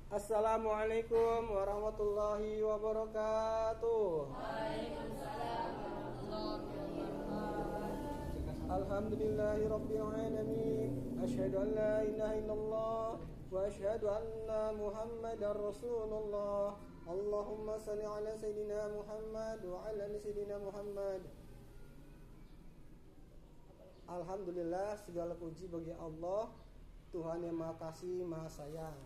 Assalamualaikum warahmatullahi wabarakatuh. Alhamdulillahirabbil alamin. Asyhadu an la ilaha illallah wa asyhadu anna Muhammadar Rasulullah. Allahumma shalli ala sayidina Muhammad wa ala ali sayidina Muhammad. Alhamdulillah, segala puji bagi Allah, Tuhan yang Maha Kasih, Maha Sayang,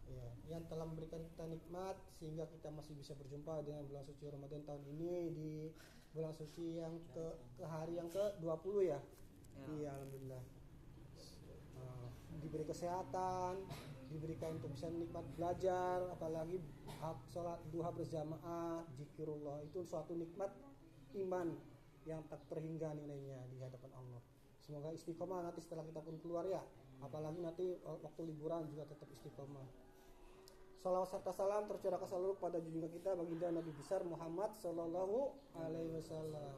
ya, yang telah memberikan kita nikmat sehingga kita masih bisa berjumpa dengan bulan suci Ramadan tahun ini di bulan suci yang ke hari yang ke-20 ya. Iya, alhamdulillah. Diberi kesehatan, diberikan untuk bisa nikmat belajar, apalagi sholat duha berjamaah, zikirullah, itu suatu nikmat iman yang tak terhingga nilainya di hadapan Allah. Semoga istiqomah nanti setelah kita pun keluar ya, apalagi nanti waktu liburan juga tetap istiqomah. Salawat serta salam tercurahkan selalu pada junjungan kita baginda Nabi besar Muhammad sallallahu alaihi wasallam,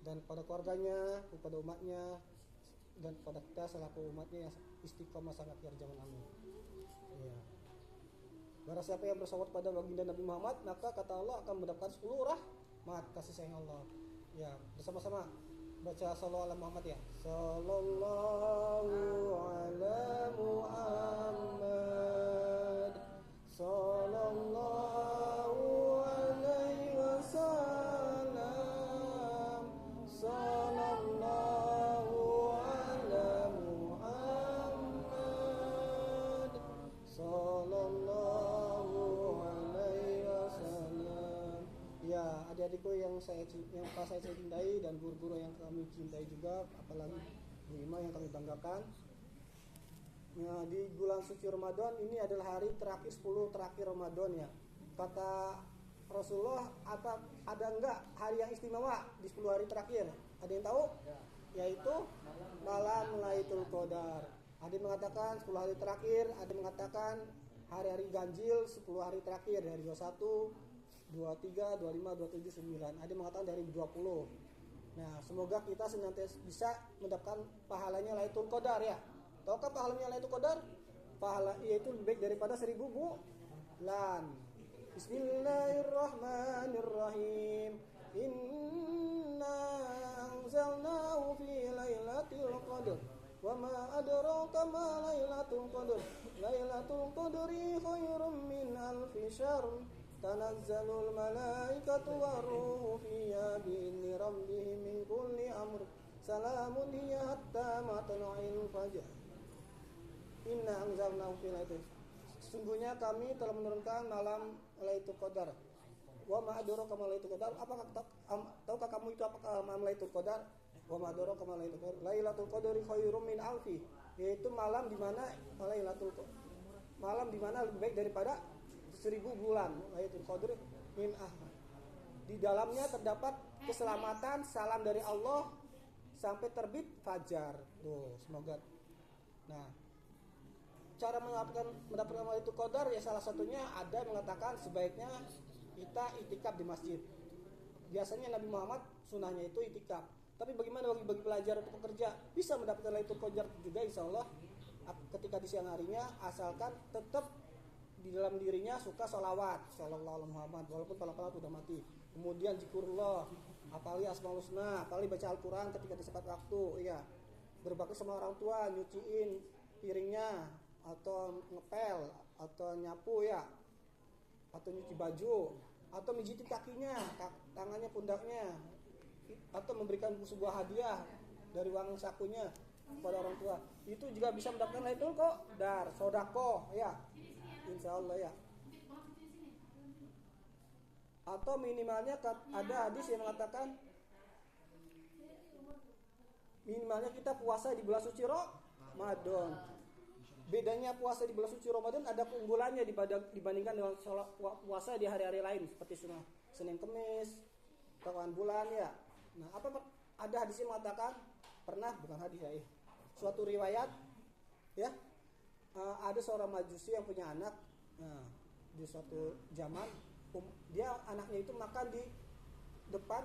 dan pada keluarganya, kepada umatnya, dan pada kita selaku umatnya yang istiqomah sangat terjamin, amin. Ya. Barang siapa yang bersalawat pada baginda Nabi Muhammad, maka kata Allah akan mendapatkan 10 rahmat kasih sayang Allah. Ya, bersama-sama baca sallallahu ala Muhammad ya. Sallallahu ala Muhammad. Sallallahu alaihi wasallam. Sallallahu ala Muhammad. Sallallahu alaihi wasallam. Ya, adik-adikku yang saya cintai dan guru-guru yang kami cintai juga, apalagi Bu Ima yang kami banggakan. Ya, di bulan suci Ramadan ini adalah hari terakhir 10 terakhir Ramadan ya. Kata Rasulullah, ada enggak hari yang istimewa di 10 hari terakhir? Ada yang tahu? Yaitu malam Lailatul Qadar. Ada yang mengatakan 10 hari terakhir, ada yang mengatakan hari-hari ganjil 10 hari terakhir dari 21, 23, 25, 27, 9. Ada yang mengatakan dari 20. Nah, semoga kita senantiasa bisa mendapatkan pahalanya Lailatul Qadar ya. Tahukah pahalanya Lailatul Qadar? Pahala yaitu lebih baik daripada 1000 bulan. Bismillahirrahmanirrahim. Inna anzalnahu fi lailatul qadr. Wa ma adraka ma lailatul qadr. Lailatul qadri khairum min alfi syahr. Tanazzalul malaikatu waruhu fiha bi'izni rabbihim min kulli amr. Salamun hiya hatta matla'il fajr. Inna anzalnahu fi lailatul. Sesungguhnya kami telah menurunkan malam Lailatul Qadar. Wa ma adraka ma Lailatul Qadar. Apakah tahukah kamu itu apakah malam Lailatul Qadar? Wa ma adraka ma Lailatul Qadar. Lailatul Qadri khairum min alfi. Yaitu malam di mana lebih baik daripada 1000 bulan. Lailatul Qadri min ahad. Di dalamnya terdapat keselamatan, salam dari Allah sampai terbit fajar. Tuh, semoga. Nah, cara mendapatkan Lailatul Qadar ya salah satunya ada yang mengatakan sebaiknya kita itikaf di masjid. Biasanya Nabi Muhammad sunahnya itu itikaf. Tapi bagaimana bagi pelajar atau pekerja bisa mendapatkan Lailatul Qadar juga insyaallah ketika di siang harinya, asalkan tetap di dalam dirinya suka sholawat sallallahu alaihi Muhammad walaupun pala-pala sudah mati. Kemudian zikrullah, apalagi asmaul husna, apalagi baca Al-Qur'an ketika di sempat waktu ya. Berbakti sama orang tua, nyuciin piringnya atau ngepel atau nyapu ya, atau nyuci baju atau mijitin kakinya, tangannya, pundaknya, atau memberikan sebuah hadiah dari uang sakunya kepada orang tua. Itu juga bisa mendapatkan Lailatul Qadar, sedekah ya. Insyaallah ya. Atau minimalnya ada hadis yang mengatakan minimalnya kita puasa di bulan suci Ramadan. Bedanya puasa di bulan suci Ramadan ada keunggulannya dibandingkan dengan puasa di hari-hari lain seperti Senin Kemis, kawan bulan ya. Nah, ada hadis yang mengatakan bukan hadis ya. Suatu riwayat ya, ada seorang majusi yang punya anak. Nah, di suatu zaman dia anaknya itu makan di depan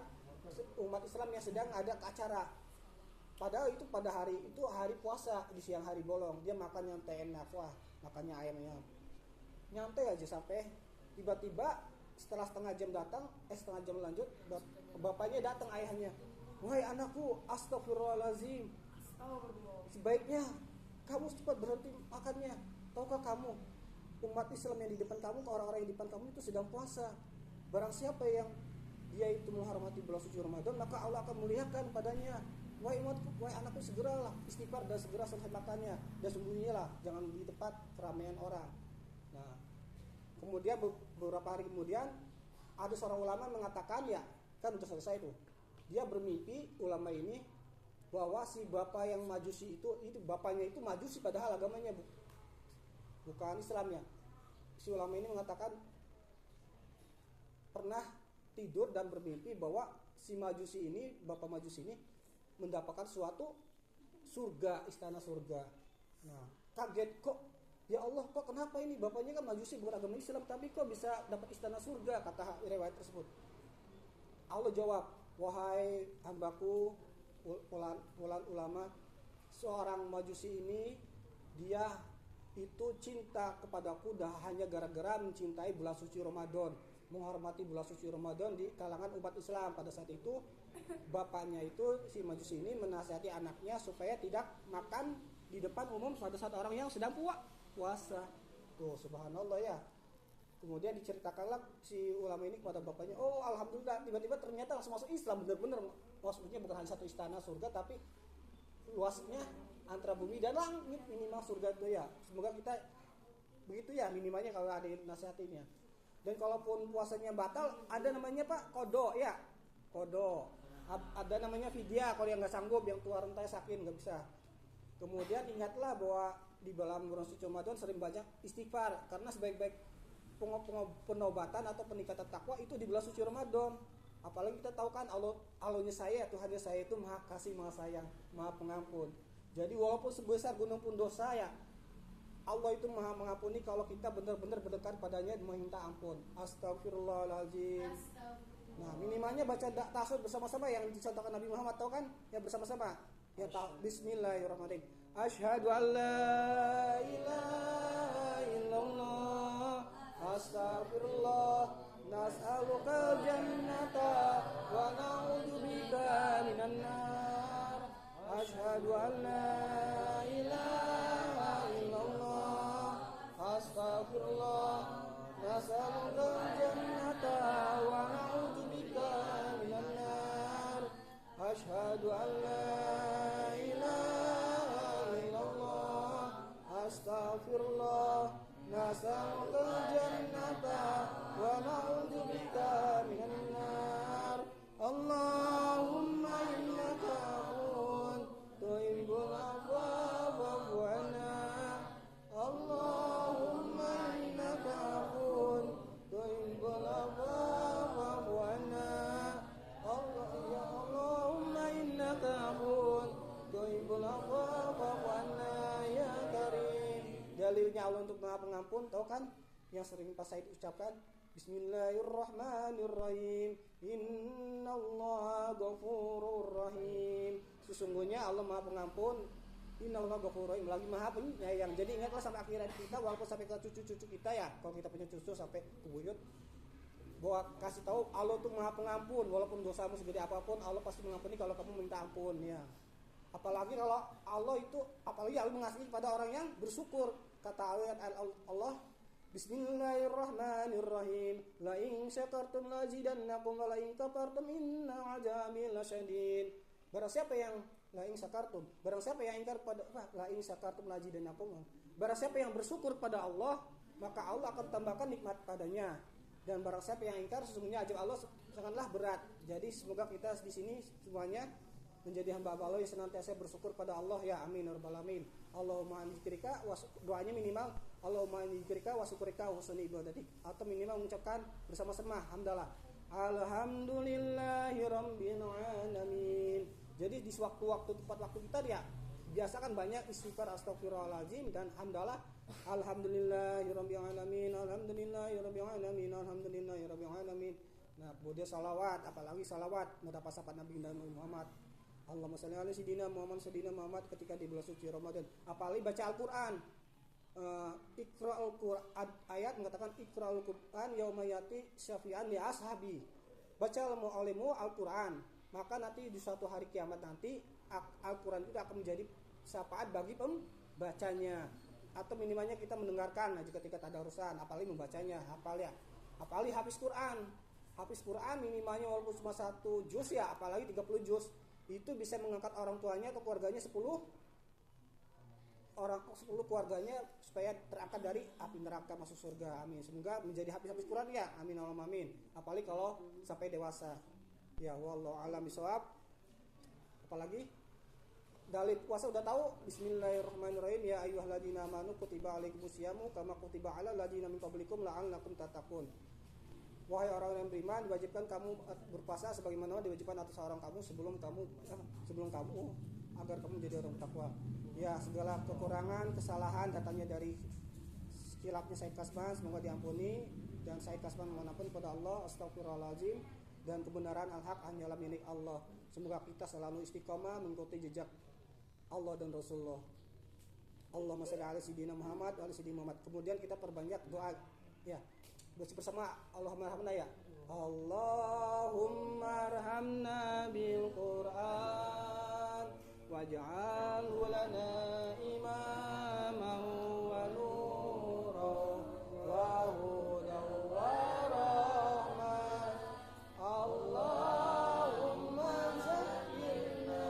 umat Islam yang sedang ada acara. Padahal itu pada hari itu hari puasa, di siang hari bolong dia makan yang enak, wah makannya ayamnya nyantai aja sampai tiba-tiba setelah setengah jam lanjut bapaknya datang, ayahnya, wahai anakku, astagfirullahaladzim, sebaiknya kamu cepat berhenti makannya. Tahukah kamu umat Islam yang di depan kamu, orang-orang yang di depan kamu itu sedang puasa. Barang siapa yang dia itu menghormati bulan suci Ramadan, maka Allah akan muliakan padanya. Wahai umatku, wahai anakku, segeralah istighfar dan segera selesai makannya, dan sembunyilah, jangan di tempat keramaian orang. Nah, kemudian beberapa hari kemudian ada seorang ulama mengatakan, ya kan udah selesai itu, dia bermimpi ulama ini bahwa si bapak yang majusi itu bapaknya itu majusi padahal agamanya bukan Islamnya. Si ulama ini mengatakan pernah tidur dan bermimpi bahwa si majusi ini, bapak majusi ini mendapatkan suatu surga, istana surga. Nah, kaget, kok ya Allah, kok kenapa ini bapaknya kan majusi bukan agama Islam tapi kok bisa dapat istana surga, kata riwayat tersebut. Allah jawab, wahai hambaku fulan ulama, seorang majusi ini dia itu cinta kepadaku dah hanya gara-gara mencintai bulan suci Ramadan, menghormati bulan suci Ramadan di kalangan umat Islam. Pada saat itu bapaknya itu si majusi ini menasihati anaknya supaya tidak makan di depan umum pada saat orang yang sedang puasa. Tuh subhanallah ya. Kemudian diceritakanlah si ulama ini kepada bapaknya, oh alhamdulillah, tiba-tiba ternyata langsung masuk Islam benar-benar. Maksudnya bukan hanya satu istana surga tapi luasnya antara bumi dan langit, minimal surga itu ya. Semoga kita begitu ya minimalnya kalau ada nasihatnya. Dan kalaupun puasanya batal, ada namanya Pak kodo ya, kodo. Ada namanya fidyah kalau yang nggak sanggup, yang tua rentai sakit nggak bisa. Kemudian ingatlah bahwa di dalam bulan suci Ramadan sering banyak istighfar, karena sebaik-baik penobatan atau peningkatan takwa itu di bulan suci Ramadan. Apalagi kita tahu kan Allahnya saya, Tuhannya saya itu maha kasih, maha sayang, maha pengampun. Jadi walaupun sebesar gunung pun dosa ya, Allah itu maha mengampuni kalau kita benar-benar berdekat padanya meminta ampun. Astagfirullahaladzim. Nah minimalnya baca tasawuf bersama-sama yang dicontohkan Nabi Muhammad, tahu kan? Ya bersama-sama. Ya Bismillahirrahmanirrahim. Asyhadu an la ilaha illallah. Astagfirullah. Nas'alukal jannata wa na'udzubika minan nar. Asyhadu an la ilaha illallah. Astagfirullah. Nas'alukal jannata wa na'udzubika minan nar. Asyhadu an la ilaha illallah. Astagfirullah. Nas'alukal jannata wa na'udzubika minan nar. Allahumma innaka afuwwun tuhibbul afwa fa'fu 'anna. Allahumma innaka afuwwun tuhibbul afwa fa'fu 'anna. Allahumma innaka afuwwun tuhibbul afwa fa'fu 'anna ya karim. Dalilnya Allah untuk Maha Pengampun, tahu kan? Yang sering pas Said ucapkan, Bismillahirrahmanirrahim. Innallaha ghafurur rahim. Sesungguhnya Allah Maha Pengampun. Innallaha ghafurur rahim, lagi Maha Penyayang. Jadi ingatlah sampai akhirat kita, walaupun sampai ke cucu-cucu kita ya, kalau kita punya cucu sampai ke buyut, bahwa kasih tahu Allah tuh Maha Pengampun. Walaupun dosamu segede apapun, Allah pasti mengampuni kalau kamu minta ampun ya. Apalagi kalau Allah itu, apalagi Allah mengasihi pada orang yang bersyukur. Kata ayat Allah, Bismillahirrahmanirrahim. La in syakartum lazidannakum wa la in kafartum inna 'adzabi lasyadid. Barang siapa yang la in syakartum, barang siapa yang ingkar pada la in syakartum lazidannakum. Barang siapa yang bersyukur pada Allah, maka Allah akan tambahkan nikmat padanya. Dan barang siapa yang ingkar, sesungguhnya azab Allah sangatlah berat. Jadi semoga kita di sini semuanya menjadi hamba Allah yang senantiasa bersyukur pada Allah ya amin ya rabbal alamin. Allahumma anzikrika, doanya minimal Allahumma anzikrika wa syukrika wa husni ibadatik, atau minimal mengucapkan bersama-sama hamdalah alhamdulillahi rabbil alamin. Jadi di waktu-waktu tempat waktu kita ya biasakan banyak istighfar astagfirullahaladzim dan hamdalah alhamdulillahi rabbil alamin, alhamdulillahi rabbil alamin, alhamdulillahi rabbil alamin. Nah kemudian salawat, apalagi salawat mudah sahabat Nabi Muhammad Allahumma shalli ala sayyidina Muhammad ketika di bulan suci Ramadan. Apalagi baca Al-Qur'an. Iqra'ul Qur'an, ayat mengatakan Iqra'ul Qur'an yauma yati syafi'an li ashabi. Baca olehmu Al-Qur'an, maka nanti di suatu hari kiamat nanti Al-Qur'an itu akan menjadi syafaat bagi pembacanya. Atau minimalnya kita mendengarkan aja ketika tadarusan, apalagi membacanya, apalagi hafiz Quran. Hafiz Quran minimalnya walaupun cuma 1 juz ya, apalagi 30 juz. Itu bisa mengangkat orang tuanya atau keluarganya 10 keluarganya supaya terangkat dari api neraka masuk surga. Amin. Semoga menjadi hafiz Quran ya. Amin Allahumma amin. Apalagi kalau sampai dewasa. Ya wallahu a'lam bishawab. Apalagi dalil puasa udah tahu. Bismillahirrahmanirrahim. Ya ayyuhalladzina amanu kutiba alaikumusyamu kama kutiba alal ladzina min qablikum la'allakum tattaqun. Wahai orang yang beriman, diwajibkan kamu berpuasa sebagaimana diwajibkan atas orang kamu sebelum kamu agar kamu menjadi orang takwa. Ya, segala kekurangan, kesalahan datangnya dari kilapnya Said Kasman, semoga diampuni. Dan Said Kasman memohon kepada Allah, astagfirullahaladzim. Dan kebenaran al-haq hanyalah milik Allah. Semoga kita selalu istiqomah mengikuti jejak Allah dan Rasulullah. Allahumma shalli ala sayyidina Muhammad wa ala sayyidina Muhammad. Kemudian kita perbanyak doa ya. Bersama Allahumma arhamna ya. Allahumma arhamna bil Qur'an waj'alhu lana imaman wa nuran wa hudan wa rahman. Allahumma zakkirna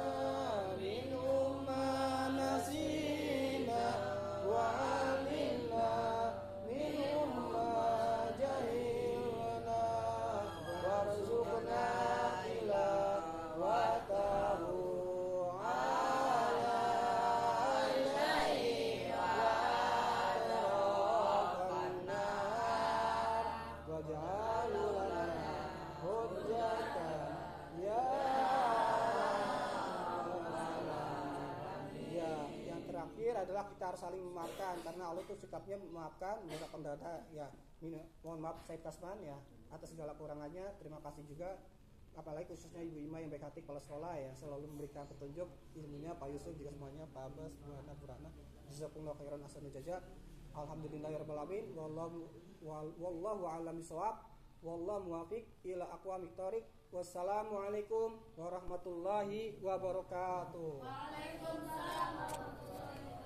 minhum ma nasina wa 'allimna minhum ma jahilna warzuqna tilawatahu adalah kita harus saling memaafkan karena Allah itu sikapnya memaafkan, melapangkan dada ya. Mohon maaf Said Kasman ya atas segala kurangannya. Terima kasih juga apalagi khususnya Ibu Ima yang baik hati kepala sekolah ya, selalu memberikan petunjuk ilmunya, Pak Yusuf juga semuanya, Pak Abbas, Bu Ana, Bu Rana. Jazakumullah khairan hasanul jazaa. Alhamdulillahirabbil alamin. Wallahu a'lam bishawab. Wallahu muwaffiq ila aqwamit thoriq. Wassalamualaikum warahmatullahi wabarakatuh. Waalaikumsalam warahmatullahi wabarakatuh.